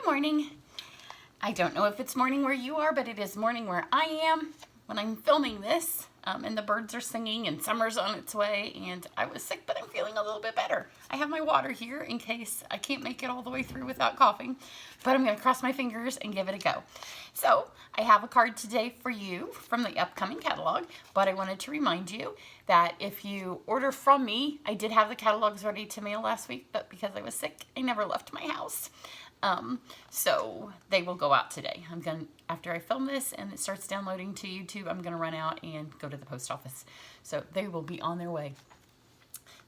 morning. I don't know if it's morning where you are, but it is morning where I am when I'm filming this. And the birds are singing and summer's on its way, and I was sick, but I'm feeling a little bit better. I have my water here in case I can't make it all the way through without coughing, but I'm gonna cross my fingers and give it a go. So I have a card today for you from the upcoming catalog, but I wanted to remind you that if you order from me, I did have the catalogs ready to mail last week, but because I was sick, I never left my house. So they will go out today. After I film this and it starts downloading to YouTube, I'm gonna run out and go to the post office. So they will be on their way.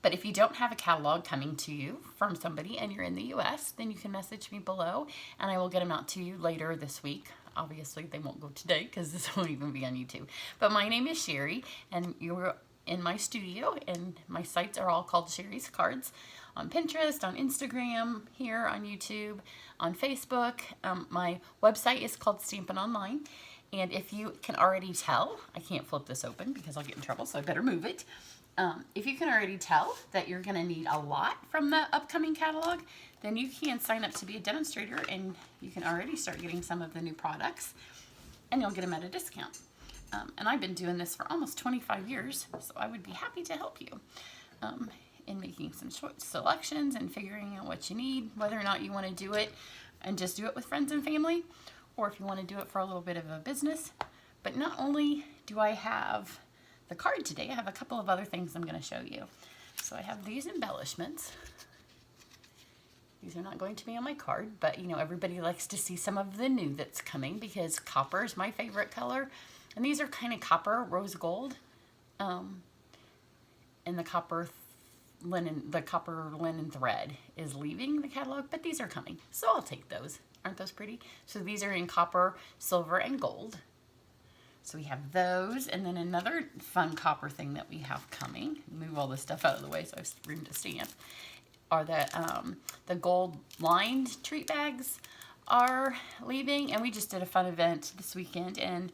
But if you don't have a catalog coming to you from somebody and you're in the US, then you can message me below and I will get them out to you later this week. Obviously they won't go today because this won't even be on YouTube. But my name is Cheri and you're in my studio, and my sites are all called Cheri's Cards on Pinterest, on Instagram, here on YouTube, on Facebook. My website is called Stampin Online, and if you can already tell, I can't flip this open because I'll get in trouble, so I better move it. If you can already tell that you're going to need a lot from the upcoming catalog, then you can sign up to be a demonstrator, and you can already start getting some of the new products, and you'll get them at a discount. And I've been doing this for almost 25 years, so I would be happy to help you in making some selections and figuring out what you need, whether or not you want to do it and just do it with friends and family, or if you want to do it for a little bit of a business. But not only do I have the card today, I have a couple of other things I'm going to show you. So I have these embellishments. These are not going to be on my card, but you know, everybody likes to see some of the new that's coming because copper is my favorite color. And these are kind of copper rose gold, and the copper linen thread is leaving the catalog, but these are coming, so I'll take those. Aren't those pretty? So these are in copper, silver, and gold. So we have those, and then another fun copper thing that we have coming. Move all this stuff out of the way so I have room to stamp. Are the gold lined treat bags are leaving, and we just did a fun event this weekend, and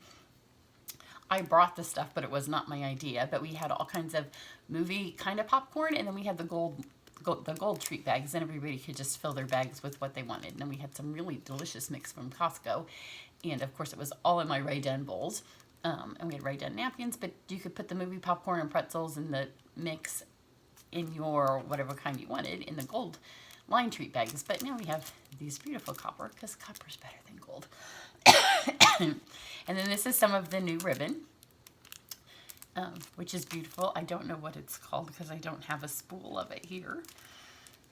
I brought the stuff, but it was not my idea. But we had all kinds of movie kind of popcorn, and then we had the gold treat bags, and everybody could just fill their bags with what they wanted. And then we had some really delicious mix from Costco, and of course it was all in my Ray-Dun bowls. And we had Ray-Dun napkins, but you could put the movie popcorn and pretzels in the mix in your whatever kind you wanted in the gold line treat bags. But now we have these beautiful copper, because copper's better than gold. And then this is some of the new ribbon, which is beautiful. I don't know what it's called because I don't have a spool of it here.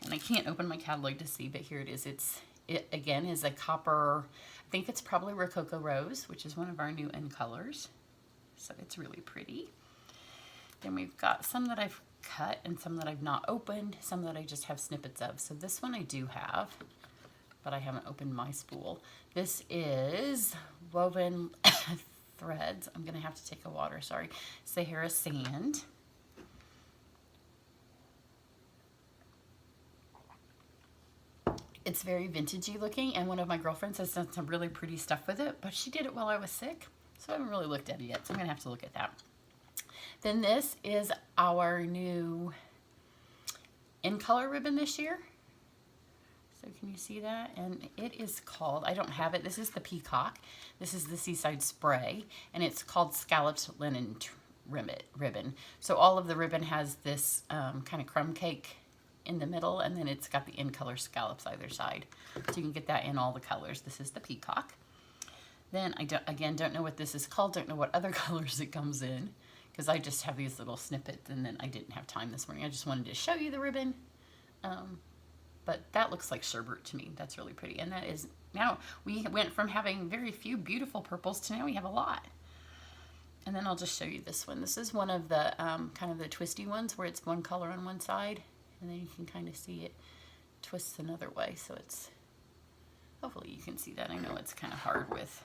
And I can't open my catalog to see, but here it is. It again is a copper, I think it's probably Rococo Rose, which is one of our new end colors. So it's really pretty. Then we've got some that I've cut and some that I've not opened, some that I just have snippets of. So this one I do have, but I haven't opened my spool. This is woven threads. I'm gonna have to take a water, sorry. Sahara Sand. It's very vintagey looking, and one of my girlfriends has done some really pretty stuff with it, but she did it while I was sick, so I haven't really looked at it yet, so I'm gonna have to look at that. Then this is our new in color ribbon this year. So can you see that? And it is called, I don't have it, this is the Peacock. This is the Seaside Spray, and it's called Scalloped Linen Ribbon. So all of the ribbon has this kind of crumb cake in the middle, and then it's got the in color scallops either side. So you can get that in all the colors. This is the Peacock. Then I don't know what this is called, don't know what other colors it comes in, because I just have these little snippets, and then I didn't have time this morning. I just wanted to show you the ribbon. But that looks like sherbet to me. That's really pretty. And that is, now we went from having very few beautiful purples to now we have a lot. And then I'll just show you this one. This is one of the kind of the twisty ones where it's one color on one side, and then you can kind of see it twists another way. So it's, hopefully you can see that. I know it's kind of hard with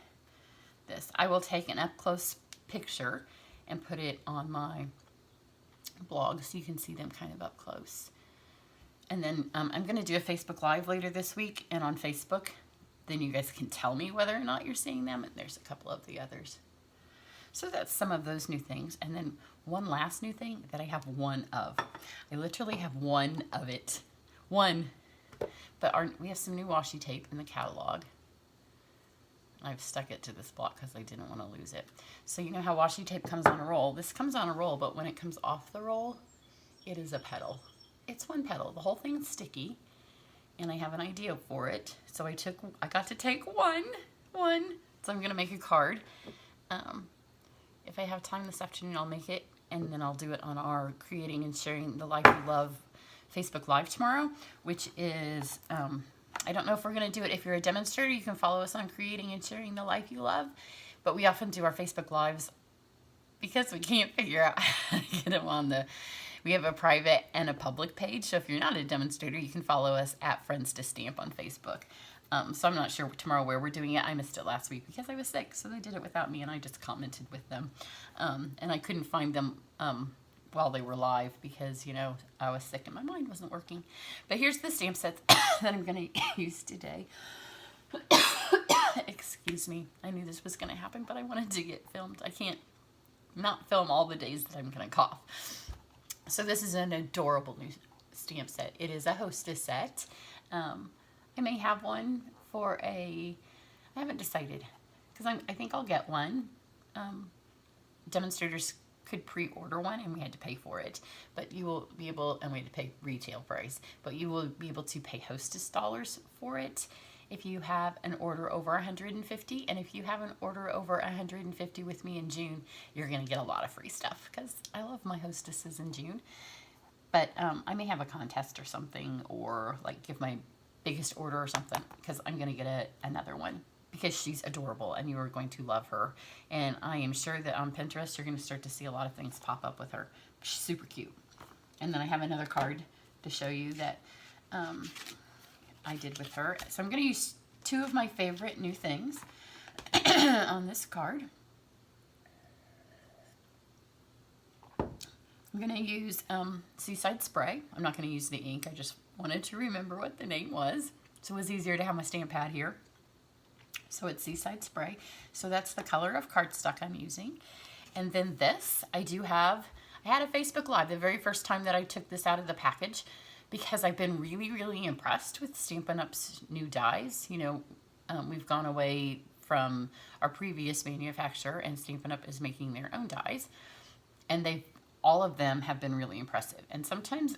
this. I will take an up close picture and put it on my blog so you can see them kind of up close. And then I'm going to do a Facebook Live later this week, and on Facebook, then you guys can tell me whether or not you're seeing them, and there's a couple of the others. So that's some of those new things. And then one last new thing that I have one of. I literally have one of it. One. But we have some new washi tape in the catalog. I've stuck it to this block because I didn't want to lose it. So you know how washi tape comes on a roll? This comes on a roll, but when it comes off the roll, it is a petal. It's one petal. The whole thing's sticky, and I have an idea for it. So I got to take one. So I'm going to make a card. If I have time this afternoon, I'll make it, and then I'll do it on our Creating and Sharing the Life You Love Facebook Live tomorrow, which is, I don't know if we're going to do it. If you're a demonstrator, you can follow us on Creating and Sharing the Life You Love, but we often do our Facebook Lives because we can't figure out how to get them on we have a private and a public page, so if you're not a demonstrator, you can follow us at Friends to Stamp on Facebook. So I'm not sure tomorrow where we're doing it. I missed it last week because I was sick, so they did it without me, and I just commented with them. And I couldn't find them while they were live because, you know, I was sick and my mind wasn't working. But here's the stamp sets that I'm going to use today. Excuse me. I knew this was going to happen, but I wanted to get filmed. I can't not film all the days that I'm going to cough. So this is an adorable new stamp set. It is a hostess set. I may have one for I haven't decided, because I think I'll get one. Demonstrators could pre-order one, and we had to pay for it, but you will be able, and we had to pay retail price, but you will be able to pay hostess dollars for it if you have an order over 150, and if you have an order over 150 with me in June, you're going to get a lot of free stuff, because I love my hostesses in June. But I may have a contest or something, or like give my biggest order or something, because I'm going to get another one, because she's adorable and you are going to love her. And I am sure that on Pinterest you're going to start to see a lot of things pop up with her. She's super cute. And then I have another card to show you that I did with her. So I'm going to use two of my favorite new things on this card. I'm going to use Seaside Spray. I'm not going to use the ink. I just wanted to remember what the name was, so it was easier to have my stamp pad here. So it's Seaside Spray. So that's the color of cardstock I'm using. And then this, I had a Facebook Live the very first time that I took this out of the package, because I've been really, really impressed with Stampin' Up's new dies. You know, we've gone away from our previous manufacturer, and Stampin' Up is making their own dies. And all of them have been really impressive. And sometimes,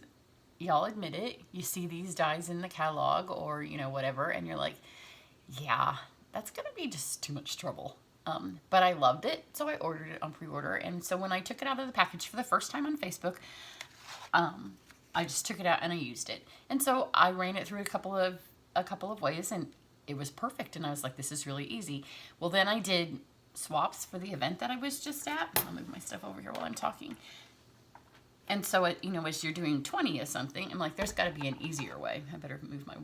y'all admit it, you see these dies in the catalog or, you know, whatever, and you're like, yeah, that's going to be just too much trouble. But I loved it, so I ordered it on pre-order. And so when I took it out of the package for the first time on Facebook, I just took it out and I used it. And so I ran it through a couple of ways, and it was perfect. And I was like, this is really easy. Well, then I did swaps for the event that I was just at. I'll move my stuff over here while I'm talking. And so, you know, as you're doing 20 of something, I'm like, there's got to be an easier way. I better move my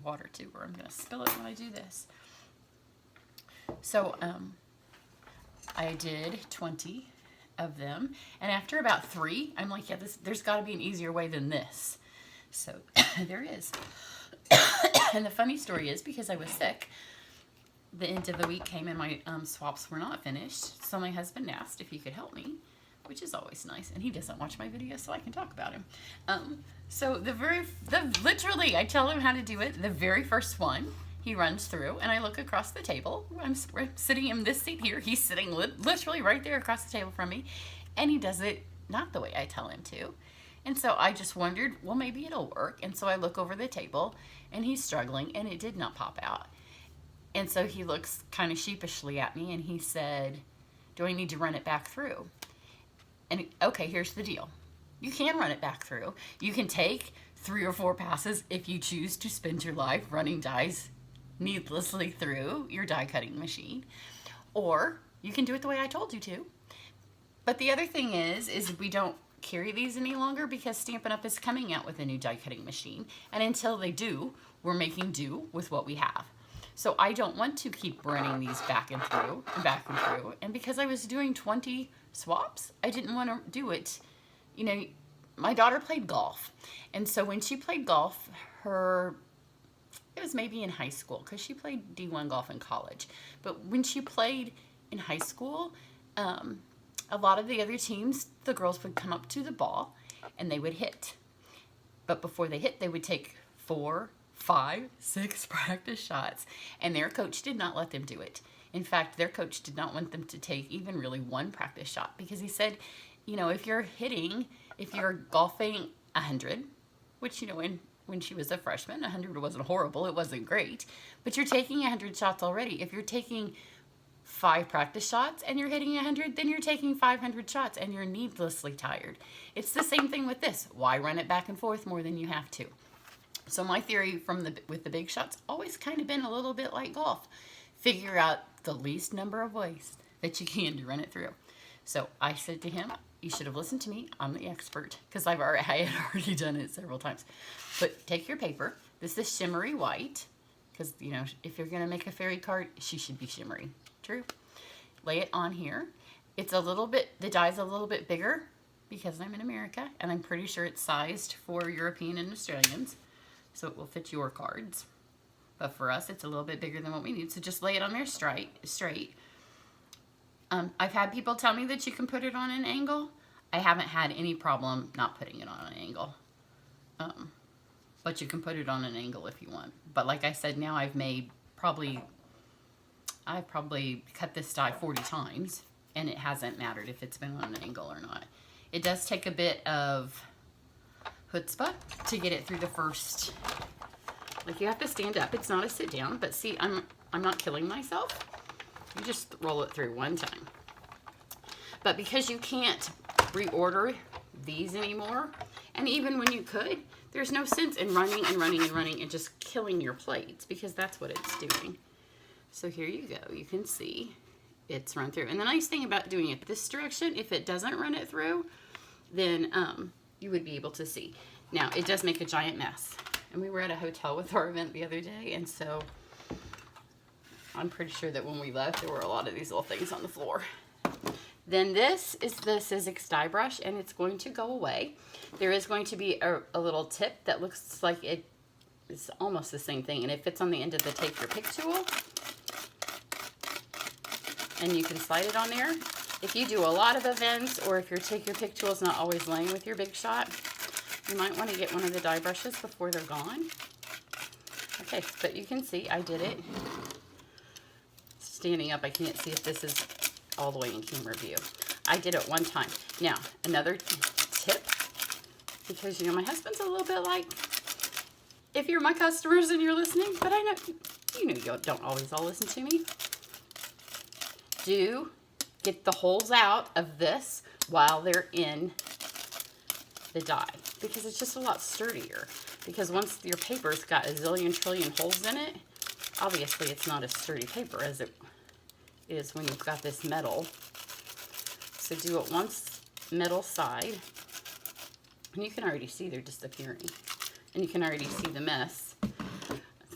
water too, or I'm going to spill it when I do this. So I did 20 of them. And after about 3, I'm like, yeah, there's got to be an easier way than this. So there is. And the funny story is, because I was sick, the end of the week came and my swaps were not finished. So my husband asked if he could help me, which is always nice. And he doesn't watch my videos, so I can talk about him. So literally, I tell him how to do it. The very first one, he runs through, and I look across the table. I'm sitting in this seat here. He's sitting literally right there across the table from me, and he does it not the way I tell him to. And so I just wondered, well, maybe it'll work. And so I look over the table, and he's struggling, and it did not pop out. And so he looks kind of sheepishly at me, and he said, do I need to run it back through? And okay, here's the deal. You can run it back through. You can take 3 or 4 passes if you choose to spend your life running dies needlessly through your die cutting machine, or you can do it the way I told you to. But the other thing is we don't carry these any longer, because Stampin' Up is coming out with a new die cutting machine, and until they do, we're making do with what we have. So I don't want to keep running these back and through and back and through. And because I was doing 20 swaps, I didn't want to do it. You know, my daughter played golf, and so when she played golf, it was maybe in high school, because she played D1 golf in college. But when she played in high school, a lot of the other teams, the girls would come up to the ball and they would hit. But before they hit, they would take 4 5, 6 practice shots, and their coach did not let them do it. In fact, their coach did not want them to take even really one practice shot, because he said, you know, if you're golfing 100, which, you know, when she was a freshman, 100 wasn't horrible, it wasn't great, but you're taking 100 shots already. If you're taking 5 practice shots and you're hitting 100, then you're taking 500 shots and you're needlessly tired. It's the same thing with this. Why run it back and forth more than you have to? So my theory with the big shots always kind of been a little bit like golf. Figure out the least number of ways that you can to run it through. So I said to him, you should have listened to me. I'm the expert, because I had already done it several times. But take your paper. This is shimmery white, because, you know, if you're going to make a fairy card, she should be shimmery. True. Lay it on here. It's a little bit, the die's a little bit bigger because I'm in America, and I'm pretty sure it's sized for European and Australians, so it will fit your cards. But for us, it's a little bit bigger than what we need. So just lay it on there straight. I've had people tell me that you can put it on an angle. I haven't had any problem not putting it on an angle. But you can put it on an angle if you want. But like I said, now I've probably cut this die 40 times, and it hasn't mattered if it's been on an angle or not. It does take a bit of chutzpah to get it through the first. Like, you have to stand up. It's not a sit down, but see, I'm not killing myself. You just roll it through one time. But because you can't reorder these anymore, and even when you could, there's no sense in running and running and running and just killing your plates, because that's what it's doing. So here you go. You can see it's run through. And the nice thing about doing it this direction, if it doesn't run it through, then you would be able to see. Now, it does make a giant mess. And we were at a hotel with our event the other day, and so I'm pretty sure that when we left, there were a lot of these little things on the floor. Then this is the Sizzix die brush, and it's going to go away. There is going to be a little tip that looks like it's almost the same thing, and it fits on the end of the Take Your Pick tool. And you can slide it on there. If you do a lot of events, or if your Take Your Pick tool is not always laying with your big shot, you might want to get one of the die brushes before they're gone. Okay, but you can see I did it. Standing up, I can't see if this is all the way in camera view. I did it one time. Now, another tip, because, you know, my husband's a little bit like, if you're my customers and you're listening, but I know, you know, you don't always all listen to me. Do get the holes out of this while they're in the die, because it's just a lot sturdier. Because once your paper's got a zillion trillion holes in it, obviously it's not as sturdy paper as it is when you've got this metal. So do it once metal side, and you can already see they're disappearing, and you can already see the mess.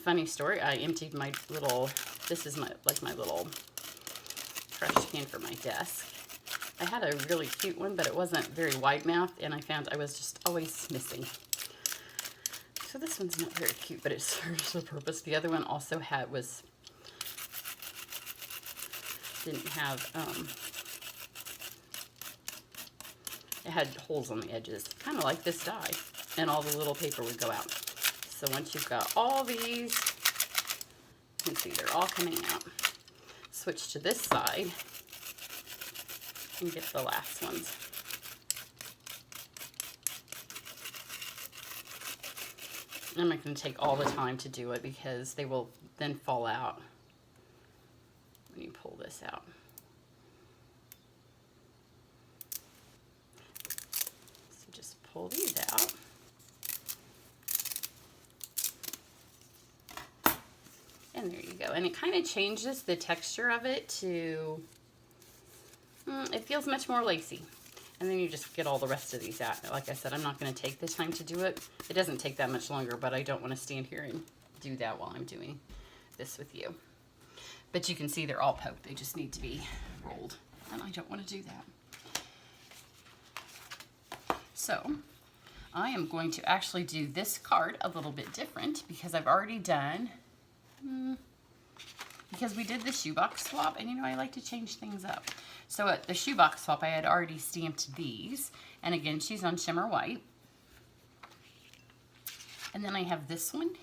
Funny story, I emptied my little, this is my little trash can for my desk. I had a really cute one, but it wasn't very wide-mouthed, and I found I was just always missing. So this one's not very cute, but it serves the purpose. The other one also didn't have, it had holes on the edges, kind of like this die, and all the little paper would go out. So once you've got all these, you can see they're all coming out. Switch to this side and get the last ones. I'm not going to take all the time to do it, because they will then fall out when you pull this out. So just pull these out. And there you go. And it kind of changes the texture of it to, it feels much more lacy. And then you just get all the rest of these out. Like I said, I'm not going to take the time to do it. It doesn't take that much longer, but I don't want to stand here and do that while I'm doing this with you. But you can see they're all poked. They just need to be rolled. And I don't want to do that. So I am going to actually do this card a little bit different, because I've already done, because we did the shoebox swap, and you know I like to change things up. So at the shoebox swap, I had already stamped these, and again, she's on shimmer white. And then I have this one,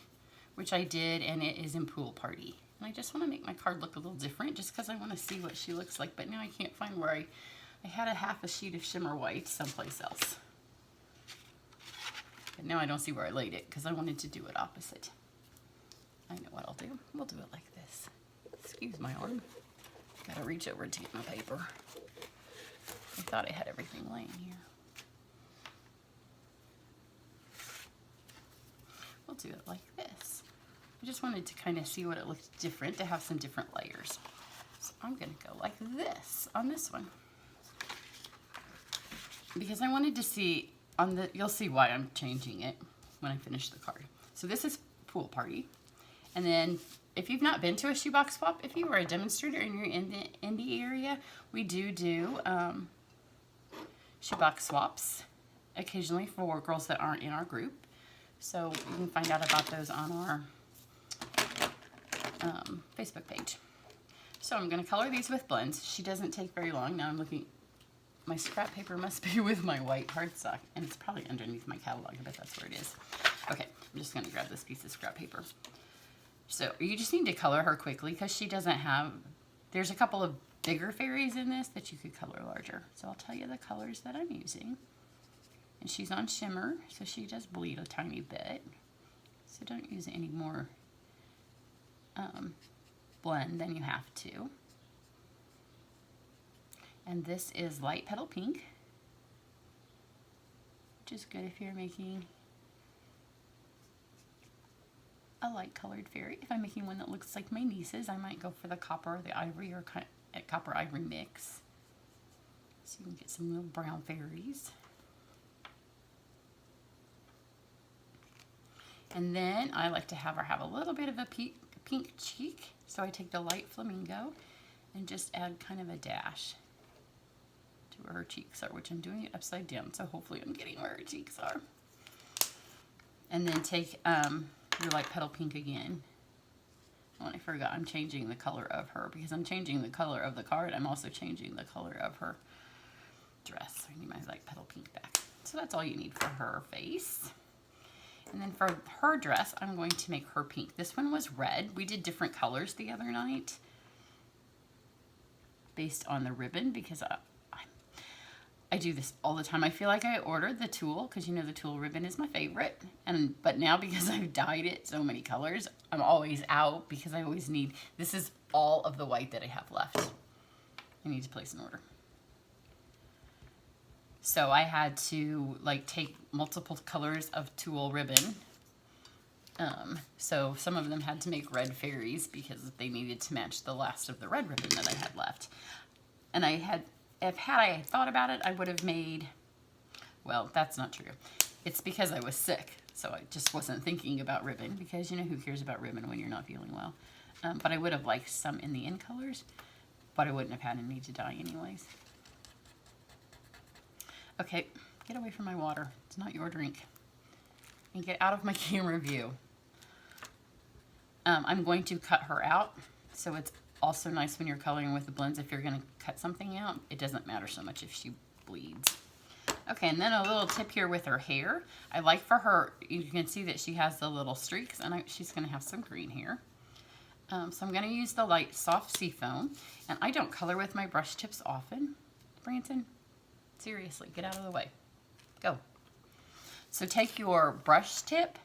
which I did, and it is in Pool Party. And I just want to make my card look a little different just because I want to see what she looks like. But now I can't find where I had a half a sheet of shimmer white someplace else. But now I don't see where I laid it because I wanted to do it opposite. I know what I'll do. We'll do it like this. Excuse my arm. Gotta reach over to get my paper. I thought I had everything laying here. We'll do it like this. I just wanted to kind of see what it looked different, to have some different layers. So I'm gonna go like this on this one. Because I wanted to see on the, you'll see why I'm changing it when I finish the card. So this is Pool Party. And then if you've not been to a shoebox swap, if you are a demonstrator and you're in the indie area, we do shoebox swaps occasionally for girls that aren't in our group. So you can find out about those on our Facebook page. So I'm going to color these with blends. She doesn't take very long. Now I'm looking, my scrap paper must be with my white cardstock, and it's probably underneath my catalog. I bet that's where it is. Okay, I'm just going to grab this piece of scrap paper. So you just need to color her quickly because she doesn't have, there's a couple of bigger fairies in this that you could color larger. So I'll tell you the colors that I'm using. And she's on shimmer, so she does bleed a tiny bit. So don't use any more blend than you have to. And this is light petal pink, which is good if you're making a light colored fairy. If I'm making one that looks like my niece's, I might go for the copper or the ivory, or copper ivory mix. So you can get some little brown fairies. And then I like to have her have a little bit of a pink cheek. So I take the light flamingo and just add kind of a dash to where her cheeks are, which I'm doing it upside down. So hopefully I'm getting where her cheeks are. And then take your light petal pink again. Oh, and I forgot, I'm changing the color of her because I'm changing the color of the card. I'm also changing the color of her dress. I need my light petal pink back. So that's all you need for her face. And then for her dress, I'm going to make her pink. This one was red. We did different colors the other night based on the ribbon because I do this all the time. I feel like I ordered the tulle because you know the tulle ribbon is my favorite. But now because I've dyed it so many colors, I'm always out because I always need, this is all of the white that I have left. I need to place an order. So I had to like take multiple colors of tulle ribbon. So some of them had to make red fairies because they needed to match the last of the red ribbon that I had left. And if I thought about it, I would have made, well, that's not true. It's because I was sick. So I just wasn't thinking about ribbon because you know who cares about ribbon when you're not feeling well. But I would have liked some in the in colors, but I wouldn't have had any to dye anyways. Okay, get away from my water. It's not your drink. And get out of my camera view. I'm going to cut her out. So it's also nice when you're coloring with the blends. If you're going to cut something out, it doesn't matter so much if she bleeds. Okay, and then a little tip here with her hair. I like for her, you can see that she has the little streaks, and she's going to have some green here. So I'm going to use the light soft seafoam. And I don't color with my brush tips often. Branson, seriously, get out of the way. Go. So take your brush tip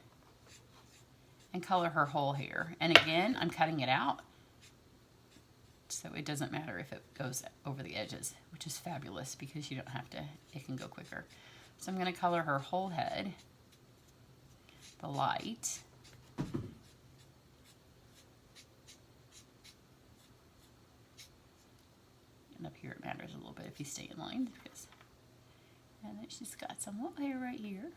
and color her whole hair. And again, I'm cutting it out. So it doesn't matter if it goes over the edges, which is fabulous because you don't have to, it can go quicker. So I'm going to color her whole head, the light. And up here it matters a little bit if you stay in line. Because, and then she's got some little hair right here.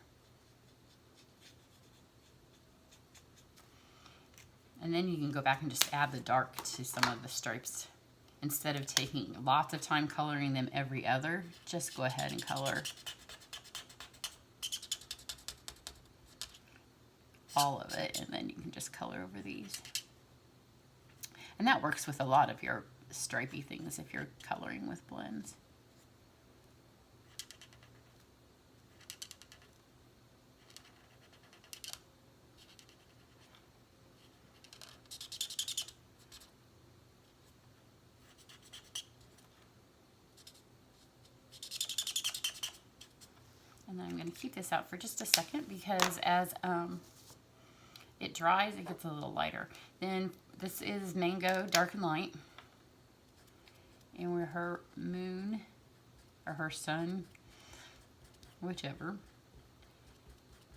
And then you can go back and just add the dark to some of the stripes. Instead of taking lots of time coloring them every other, just go ahead and color all of it, and then you can just color over these. And that works with a lot of your stripey things if you're coloring with blends. keep this out for just a second because as it dries, it gets a little lighter. Then this is Mango Dark and Light. And we're her moon, or her sun, whichever.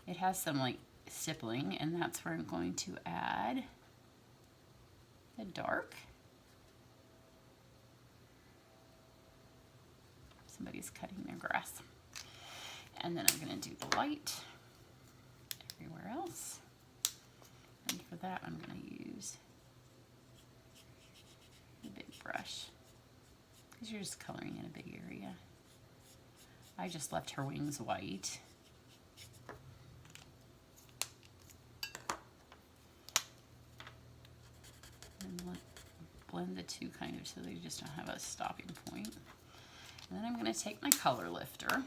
It has some like stippling, and that's where I'm going to add the dark. Somebody's cutting their grass. And then I'm going to do the light everywhere else. And for that, I'm going to use a big brush because you're just coloring in a big area. I just left her wings white. And blend the two kind of so they just don't have a stopping point. And then I'm going to take my color lifter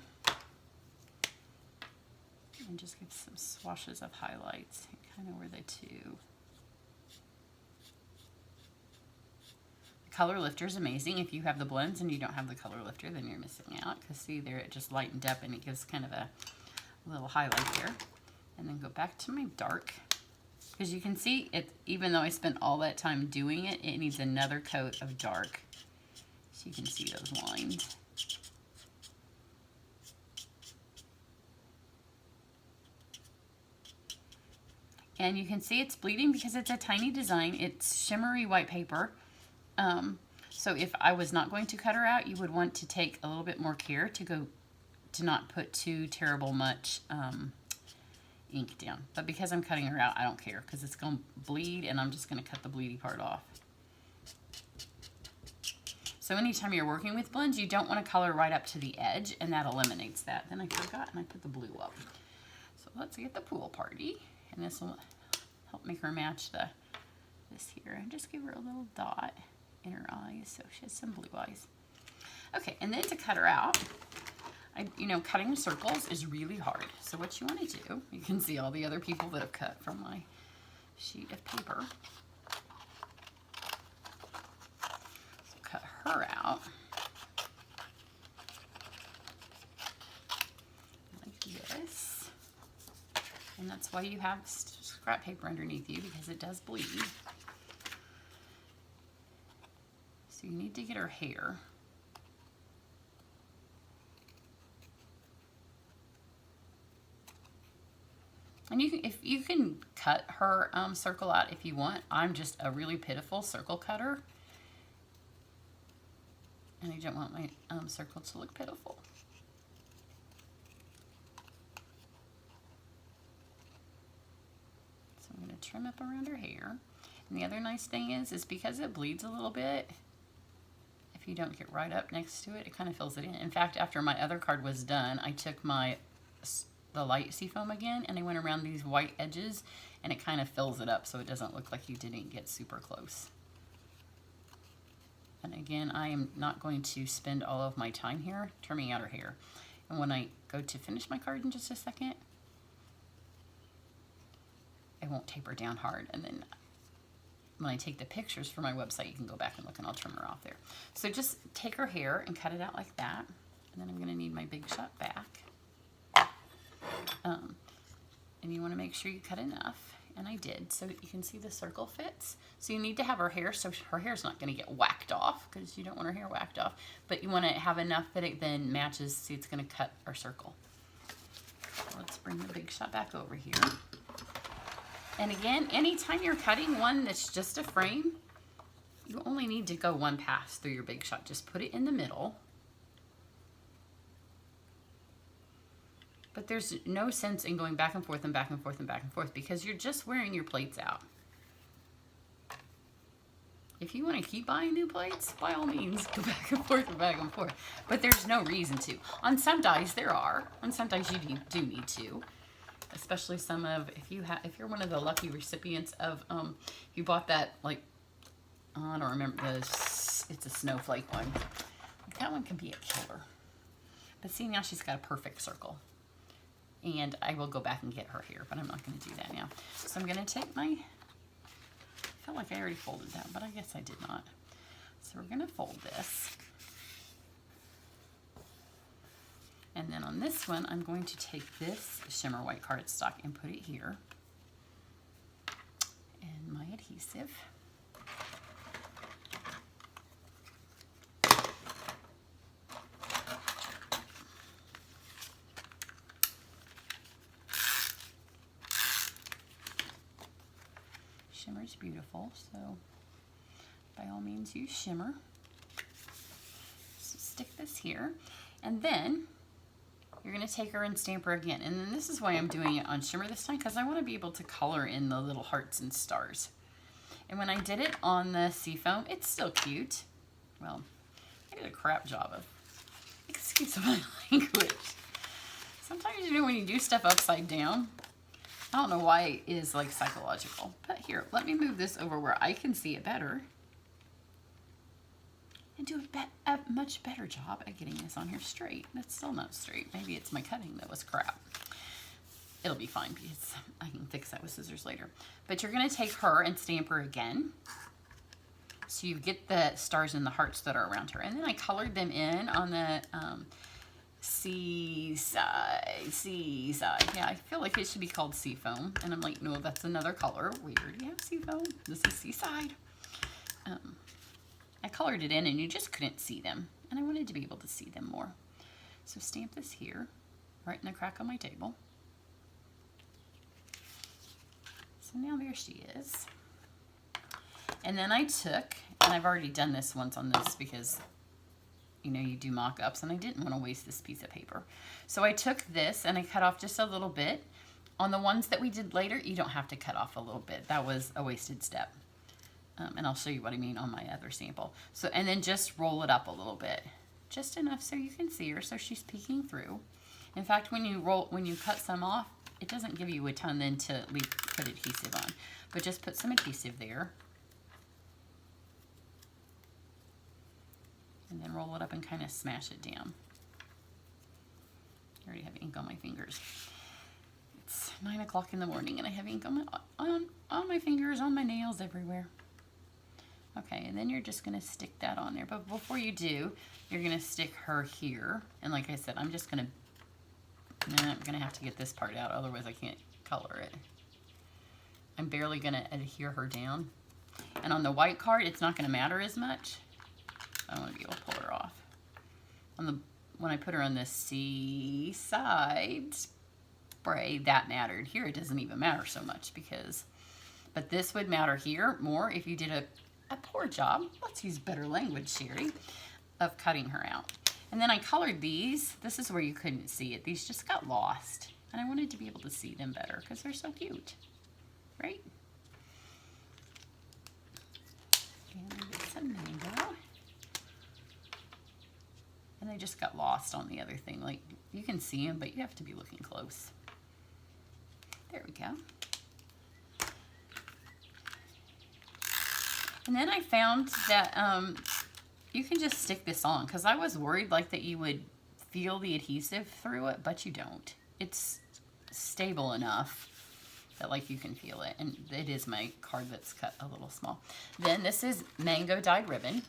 and just give some swashes of highlights, kind of where the two. The color lifter is amazing. If you have the blends and you don't have the color lifter, then you're missing out. Because see there, it just lightened up and it gives kind of a little highlight there. And then go back to my dark. Because you can see, it, even though I spent all that time doing it, it needs another coat of dark. So you can see those lines. And you can see it's bleeding because it's a tiny design. It's shimmery white paper. So if I was not going to cut her out, you would want to take a little bit more care to not put too terrible much ink down. But because I'm cutting her out, I don't care because it's going to bleed and I'm just going to cut the bleedy part off. So anytime you're working with blends, you don't want to color right up to the edge, and that eliminates that. Then I forgot and I put the blue up. So let's get the pool party. And this will help make her match this here. And just give her a little dot in her eyes so she has some blue eyes. Okay, and then to cut her out, you know, cutting circles is really hard. So what you want to do, you can see all the other people that have cut from my sheet of paper. So cut her out like this. And that's why you have scrap paper underneath you, because it does bleed. So you need to get her hair. And you can cut her circle out if you want. I'm just a really pitiful circle cutter. And I don't want my circle to look pitiful. I'm going to trim up around her hair. And the other nice thing is because it bleeds a little bit, if you don't get right up next to it, it kind of fills it in. In fact, after my other card was done, I took the light seafoam again and I went around these white edges and it kind of fills it up so it doesn't look like you didn't get super close. And again, I am not going to spend all of my time here trimming out her hair. And when I go to finish my card in just a second, I won't taper down hard, and then when I take the pictures for my website, you can go back and look and I'll trim her off there. So just take her hair and cut it out like that, and then I'm going to need my Big Shot back. And you want to make sure you cut enough, and I did, so you can see the circle fits. So you need to have her hair, so her hair's not going to get whacked off, because you don't want her hair whacked off, but you want to have enough that it then matches, see it's going to cut our circle. So let's bring the Big Shot back over here. And again, anytime you're cutting one that's just a frame, you only need to go one pass through your Big Shot. Just put it in the middle. But there's no sense in going back and forth and back and forth and back and forth because you're just wearing your plates out. If you want to keep buying new plates, by all means, go back and forth and back and forth. But there's no reason to. On some dies there are. On some dies you do need to. Especially some of, if you're one of the lucky recipients of, you bought that, like, I don't remember, it's a snowflake one. That one can be a killer. But see, now she's got a perfect circle. And I will go back and get her here, but I'm not going to do that now. So I'm going to take I felt like I already folded that, but I guess I did not. So we're going to fold this. And then on this one, I'm going to take this shimmer white cardstock and put it here. And my adhesive. Shimmer's beautiful, so by all means use shimmer. So stick this here, and then you're going to take her and stamp her again. And then this is why I'm doing it on shimmer this time, because I want to be able to color in the little hearts and stars. And when I did it on the seafoam, it's still cute. Well, I did a crap job of, excuse my language. Sometimes, you know, when you do stuff upside down, I don't know why it is like psychological. But here, let me move this over where I can see it better. And do a much better job at getting this on here straight. That's still not straight. Maybe it's my cutting that was crap. It'll be fine because I can fix that with scissors later. But you're going to take her and stamp her again. So you get the stars and the hearts that are around her. And then I colored them in on the seaside. Yeah, I feel like it should be called seafoam. And I'm like, no, that's another color. We already have seafoam. This is seaside. I colored it in and you just couldn't see them. And I wanted to be able to see them more. So stamp this here, right in the crack on my table. So now there she is. And then I took, and I've already done this once on this because, you know, you do mock-ups, and I didn't want to waste this piece of paper. So I took this and I cut off just a little bit. On the ones that we did later, you don't have to cut off a little bit. That was a wasted step. And I'll show you what I mean on my other sample. So, and then just roll it up a little bit, just enough so you can see her, so she's peeking through. In fact, when you cut some off, it doesn't give you a ton then to put adhesive on, but just put some adhesive there, and then roll it up and kind of smash it down. I already have ink on my fingers. It's 9 o'clock in the morning, and I have ink on my fingers, on my nails, everywhere. Okay, and then you're just going to stick that on there. But before you do, you're going to stick her here. And like I said, I'm just going to, I'm going to have to get this part out, otherwise I can't color it. I'm barely going to adhere her down. And on the white card, it's not going to matter as much. I want to be able to pull her off. When I put her on the seaside spray, that mattered. Here it doesn't even matter so much because, but this would matter here more if you did a poor job, let's use better language, Cheri, of cutting her out. And then I colored these. This is where you couldn't see it. These just got lost. And I wanted to be able to see them better because they're so cute, right? And I get some mango. And they just got lost on the other thing. Like, you can see them, but you have to be looking close. There we go. And then I found that you can just stick this on, because I was worried like that you would feel the adhesive through it, but you don't. It's stable enough that like you can feel it, and it is my card that's cut a little small. Then this is mango dyed ribbon,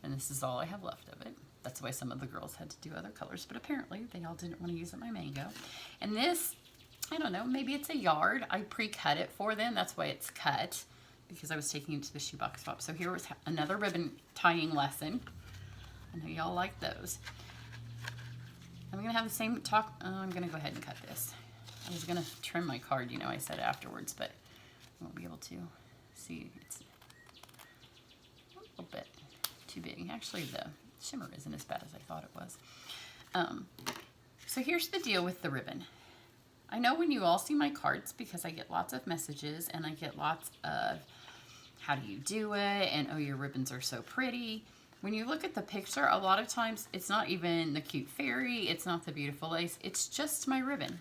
and this is all I have left of it. That's why some of the girls had to do other colors, but apparently they all didn't want to use my mango. And this, I don't know, maybe it's a yard. I pre-cut it for them. That's why it's cut, because I was taking it to the shoebox swap. So here was another ribbon tying lesson. I know y'all like those. I'm going to have the same talk. I'm going to go ahead and cut this. I was going to trim my card, you know, I said afterwards, but I won't be able to see. It's a little bit too big. Actually, the shimmer isn't as bad as I thought it was. So here's the deal with the ribbon. I know when you all see my cards, because I get lots of messages and I get lots of how do you do it, and oh, your ribbons are so pretty. When you look at the picture, a lot of times it's not even the cute fairy, it's not the beautiful lace, it's just my ribbon.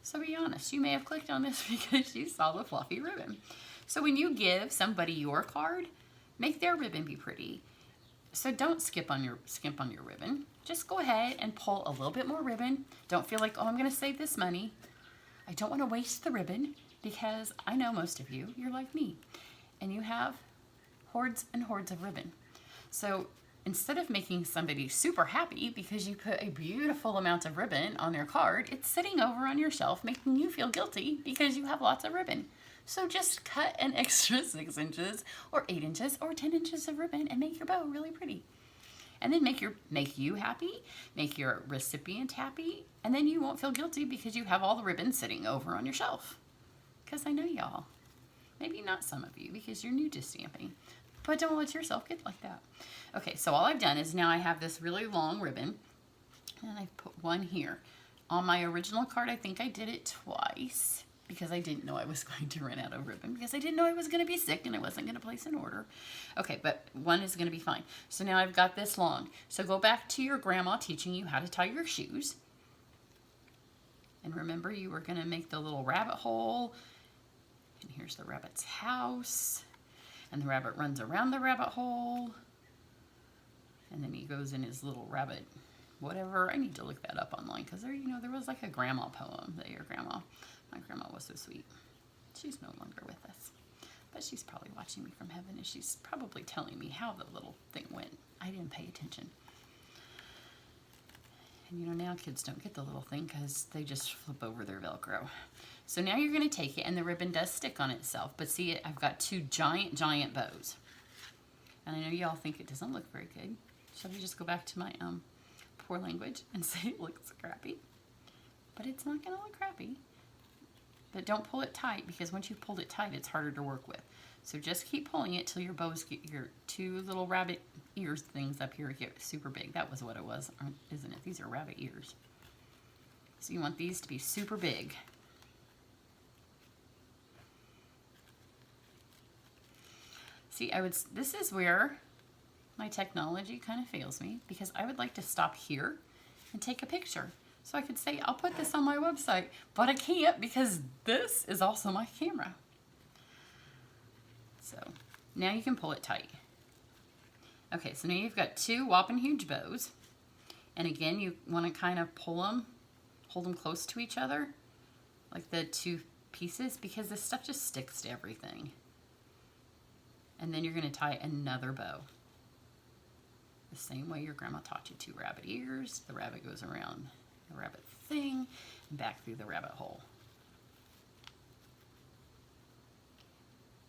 So be honest, you may have clicked on this because you saw the fluffy ribbon. So when you give somebody your card, make their ribbon be pretty. So don't skimp on your ribbon. Just go ahead and pull a little bit more ribbon. Don't feel like, oh, I'm going to save this money. I don't want to waste the ribbon, because I know most of you, you're like me, and you have hordes and hordes of ribbon. So instead of making somebody super happy because you put a beautiful amount of ribbon on their card, it's sitting over on your shelf making you feel guilty because you have lots of ribbon. So just cut an extra 6 inches or 8 inches or 10 inches of ribbon and make your bow really pretty. And then make you happy, make your recipient happy, and then you won't feel guilty because you have all the ribbon sitting over on your shelf. Because I know y'all. Maybe not some of you because you're new to stamping. But don't let yourself get like that. Okay, so all I've done is now I have this really long ribbon, and I've put one here. On my original card, I think I did it twice because I didn't know I was going to run out of ribbon, because I didn't know I was going to be sick and I wasn't going to place an order. Okay, but one is going to be fine. So now I've got this long. So go back to your grandma teaching you how to tie your shoes. And remember, you were going to make the little rabbit hole. And here's the rabbit's house. And the rabbit runs around the rabbit hole. And then he goes in his little rabbit, whatever. I need to look that up online because there, you know, there was like a grandma poem that your grandma, my grandma was so sweet. She's no longer with us, but she's probably watching me from heaven and she's probably telling me how the little thing went. I didn't pay attention. And you know, now kids don't get the little thing because they just flip over their Velcro. So now you're going to take it, and the ribbon does stick on itself. But see, I've got 2 giant bows. And I know y'all think it doesn't look very good. Shall we just go back to my poor language and say it looks crappy? But it's not going to look crappy. But don't pull it tight, because once you've pulled it tight, it's harder to work with. So just keep pulling it till your bows get, your 2 little rabbit ears things up here get super big. That was what it was, isn't it? These are rabbit ears. So you want these to be super big. See, this is where my technology kind of fails me, because I would like to stop here and take a picture. So I could say, I'll put this on my website, but I can't because this is also my camera. So now you can pull it tight. Okay, so now you've got 2 whopping huge bows. And again, you want to kind of pull them, hold them close to each other, like the 2 pieces, because this stuff just sticks to everything. And then you're going to tie another bow. The same way your grandma taught you, 2 rabbit ears. The rabbit goes around the rabbit thing and back through the rabbit hole.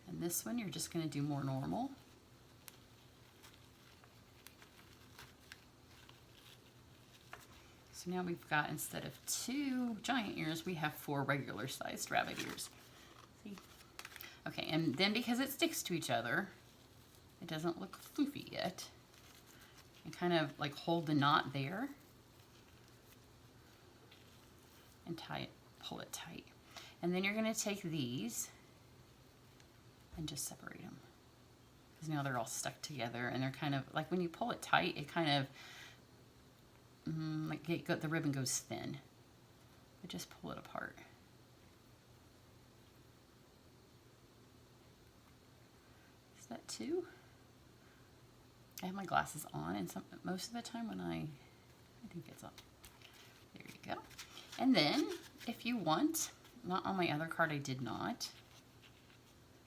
And this one you're just going to do more normal. So now we've got, instead of 2 giant ears, we have 4 regular sized rabbit ears. See? Okay, and then because it sticks to each other, it doesn't look floofy yet. And kind of like hold the knot there and tie it, pull it tight. And then you're going to take these and just separate them, because now they're all stuck together and they're kind of like, when you pull it tight, it kind of like the ribbon goes thin. But just pull it apart. Is that 2? I have my glasses on, and most of the time when I think it's up. There you go. And then, if you want, not on my other card, I did not,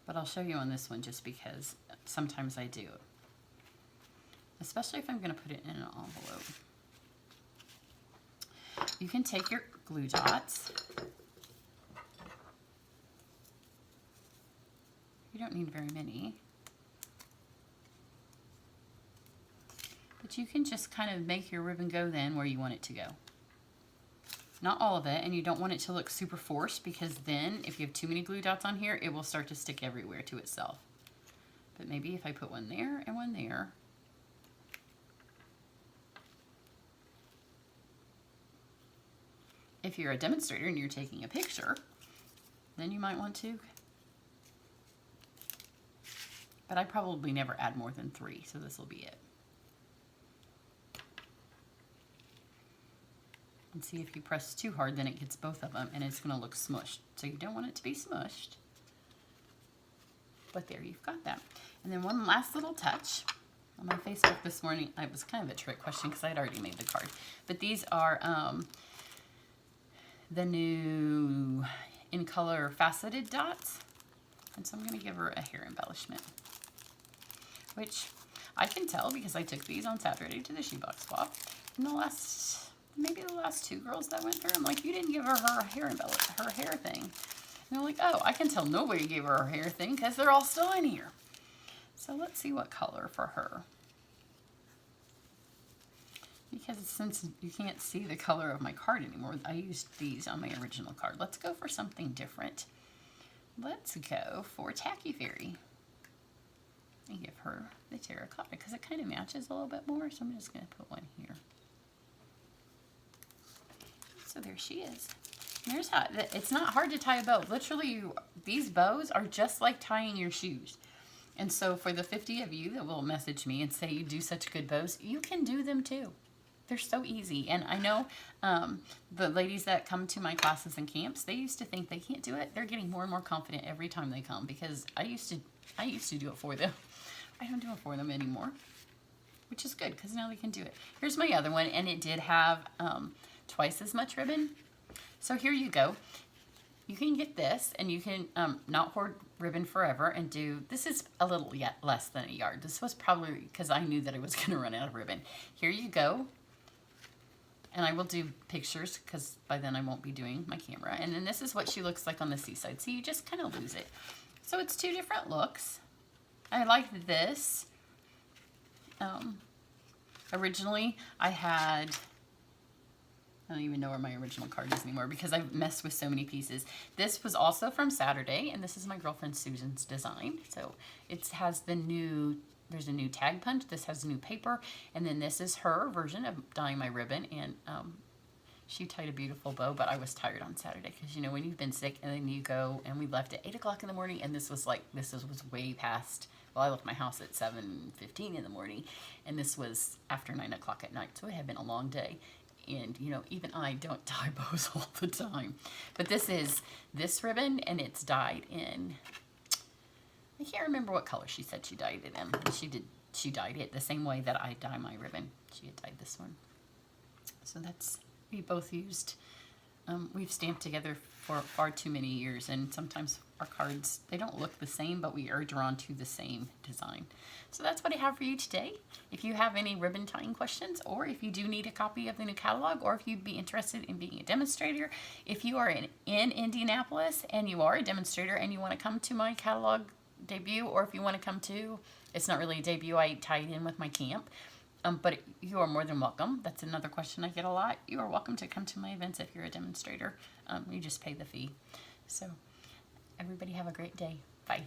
but I'll show you on this one just because sometimes I do. Especially if I'm going to put it in an envelope. You can take your glue dots. You don't need very many. But you can just kind of make your ribbon go then where you want it to go. Not all of it, and you don't want it to look super forced, because then if you have too many glue dots on here, it will start to stick everywhere to itself. But maybe if I put one there and one there. If you're a demonstrator and you're taking a picture, then you might want to. But I probably never add more than 3, so this will be it. And see, if you press too hard, then it gets both of them and it's going to look smushed. So you don't want it to be smushed. But there, you've got that. And then one last little touch. On my Facebook this morning, it was kind of a trick question because I had already made the card. But these are the new in color faceted dots. And so I'm going to give her a hair embellishment, which I can tell because I took these on Saturday to the shoebox swap. And maybe the last 2 girls that went through, I'm like, you didn't give her her hair thing. And they're like, oh, I can tell nobody gave her hair thing because they're all still in here. So let's see what color for her. Because since you can't see the color of my card anymore, I used these on my original card. Let's go for something different. Let's go for Tacky Fairy. And give her the terracotta because it kind of matches a little bit more. So I'm just going to put one here. So there she is. And there's how, it's not hard to tie a bow. Literally, these bows are just like tying your shoes. And so for the 50 of you that will message me and say you do such good bows, you can do them too. They're so easy. And I know the ladies that come to my classes and camps, they used to think they can't do it. They're getting more and more confident every time they come because I used to do it for them. I don't do it for them anymore, which is good because now they can do it. Here's my other one, and it did have twice as much ribbon. So here you go. You can get this, and you can not hoard ribbon forever and do, this is a little less than a yard. This was probably because I knew that I was going to run out of ribbon. Here you go. And I will do pictures because by then I won't be doing my camera. And then this is what she looks like on the seaside. So you just kind of lose it. So it's 2 different looks. I like this. Originally I had, I don't even know where my original card is anymore because I've messed with so many pieces. This was also from Saturday, and this is my girlfriend Susan's design. So it has the new, there's a new tag punch. This has new paper, and then this is her version of dyeing my ribbon. And she tied a beautiful bow, but I was tired on Saturday because you know when you've been sick and then you go, and we left at 8 o'clock in the morning, and this was way past. Well, I left my house at 7:15 in the morning, and this was after 9 o'clock at night, so it had been a long day. And, you know, even I don't dye bows all the time. But this is this ribbon, and it's dyed in, I can't remember what color she said she dyed it in. She dyed it the same way that I dye my ribbon. She had dyed this one. So that's, we both used, we've stamped together for far too many years, and sometimes our cards, they don't look the same, but we are drawn to the same design. So that's what I have for you today. If you have any ribbon tying questions, or if you do need a copy of the new catalog, or if you'd be interested in being a demonstrator, if you are in Indianapolis and you are a demonstrator and you want to come to my catalog debut, or if you want to come to, it's not really a debut, I tie it in with my camp, but you are more than welcome. That's another question I get a lot. You are welcome to come to my events if you're a demonstrator. You just pay the fee. So everybody have a great day. Bye.